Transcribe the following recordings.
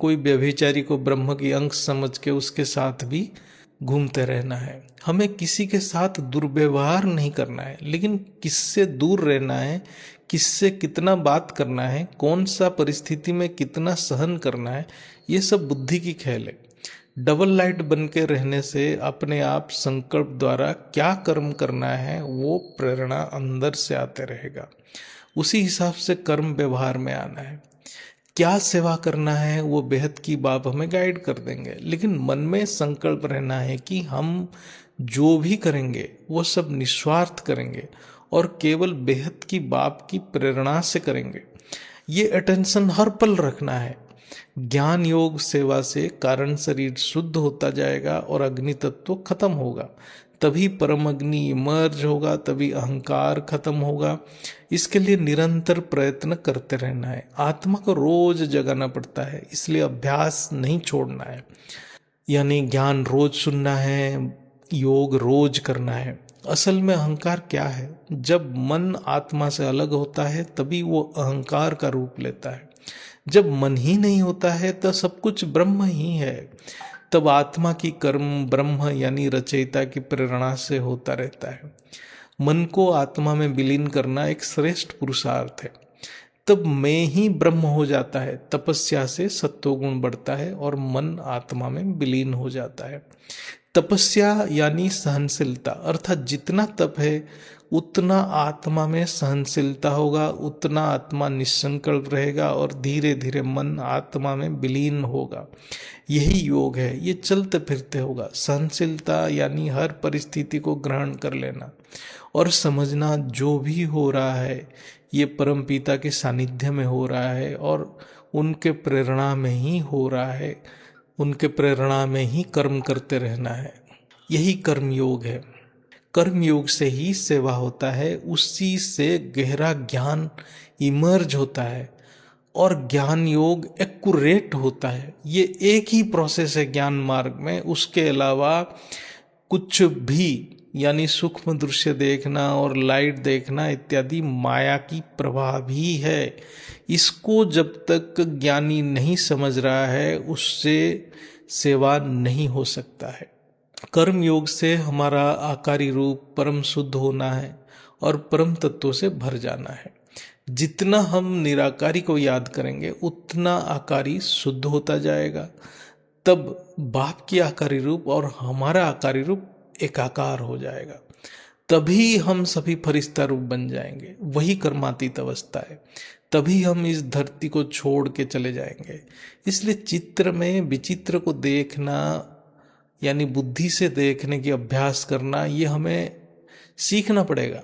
कोई व्यभिचारी को ब्रह्म की अंश समझ के उसके साथ भी घूमते रहना है। हमें किसी के साथ दुर्व्यवहार नहीं करना है, लेकिन किससे दूर रहना है, किससे कितना बात करना है, कौन सा परिस्थिति में कितना सहन करना है, ये सब बुद्धि की खेल है। डबल लाइट बन के रहने से अपने आप संकल्प द्वारा क्या कर्म करना है वो प्रेरणा अंदर से आते रहेगा। उसी हिसाब से कर्म व्यवहार में आना है। क्या सेवा करना है वो बेहद की बाप हमें गाइड कर देंगे, लेकिन मन में संकल्प रहना है कि हम जो भी करेंगे वो सब निस्वार्थ करेंगे और केवल बेहद की बाप की प्रेरणा से करेंगे। ये अटेंशन हर पल रखना है। ज्ञान योग सेवा से कारण शरीर शुद्ध होता जाएगा और अग्नि तत्व खत्म होगा, तभी परम अग्नि इमर्ज होगा, तभी अहंकार खत्म होगा। इसके लिए निरंतर प्रयत्न करते रहना है। आत्मा को रोज जगाना पड़ता है, इसलिए अभ्यास नहीं छोड़ना है। यानी ज्ञान रोज सुनना है, योग रोज करना है। असल में अहंकार क्या है? जब मन आत्मा से अलग होता है तभी वो अहंकार का रूप लेता है। जब मन ही नहीं होता है तो सब कुछ ब्रह्म ही है। तब आत्मा की कर्म ब्रह्म यानी रचयिता की प्रेरणा से होता रहता है। मन को आत्मा में विलीन करना एक श्रेष्ठ पुरुषार्थ है। तब मैं ही ब्रह्म हो जाता है। तपस्या से सत्वगुण बढ़ता है और मन आत्मा में विलीन हो जाता है। तपस्या यानी सहनशीलता, अर्थात जितना तप है उतना आत्मा में सहनशीलता होगा, उतना आत्मा निसंकल्प रहेगा और धीरे धीरे मन आत्मा में विलीन होगा। यही योग है, ये चलते फिरते होगा। सहनशीलता यानी हर परिस्थिति को ग्रहण कर लेना और समझना जो भी हो रहा है ये परम पिता के सानिध्य में हो रहा है और उनके प्रेरणा में ही हो रहा है। उनके प्रेरणा में ही कर्म करते रहना है। यही कर्म योग है। कर्म योग से ही सेवा होता है, उसी से गहरा ज्ञान इमर्ज होता है और ज्ञान योग एक्यूरेट होता है। ये एक ही प्रोसेस है ज्ञान मार्ग में। उसके अलावा कुछ भी यानी सूक्ष्म दृश्य देखना और लाइट देखना इत्यादि माया की प्रभाव ही है। इसको जब तक ज्ञानी नहीं समझ रहा है उससे सेवा नहीं हो सकता है। कर्म योग से हमारा आकारी रूप परम शुद्ध होना है और परम तत्वों से भर जाना है। जितना हम निराकारी को याद करेंगे उतना आकारी शुद्ध होता जाएगा। तब बाप की आकारी रूप और हमारा आकारी रूप एकाकार हो जाएगा। तभी हम सभी फरिश्ता रूप बन जाएंगे। वही कर्मातीत अवस्था है। तभी हम इस धरती को छोड़ के चले जाएंगे। इसलिए चित्र में विचित्र को देखना यानी बुद्धि से देखने की अभ्यास करना, ये हमें सीखना पड़ेगा।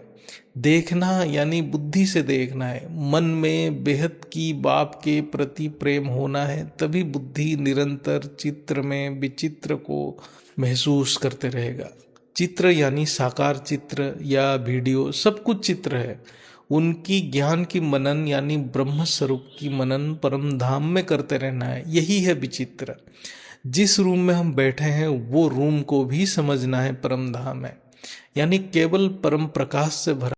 देखना यानी बुद्धि से देखना है। मन में बेहद की बाप के प्रति प्रेम होना है, तभी बुद्धि निरंतर चित्र में विचित्र को महसूस करते रहेगा। चित्र यानी साकार चित्र या वीडियो, सब कुछ चित्र है। उनकी ज्ञान की मनन यानी ब्रह्म स्वरूप की मनन परम धाम में करते रहना है। यही है विचित्र। जिस रूम में हम बैठे हैं वो रूम को भी समझना है परम धाम है, यानी केवल परम प्रकाश से भरा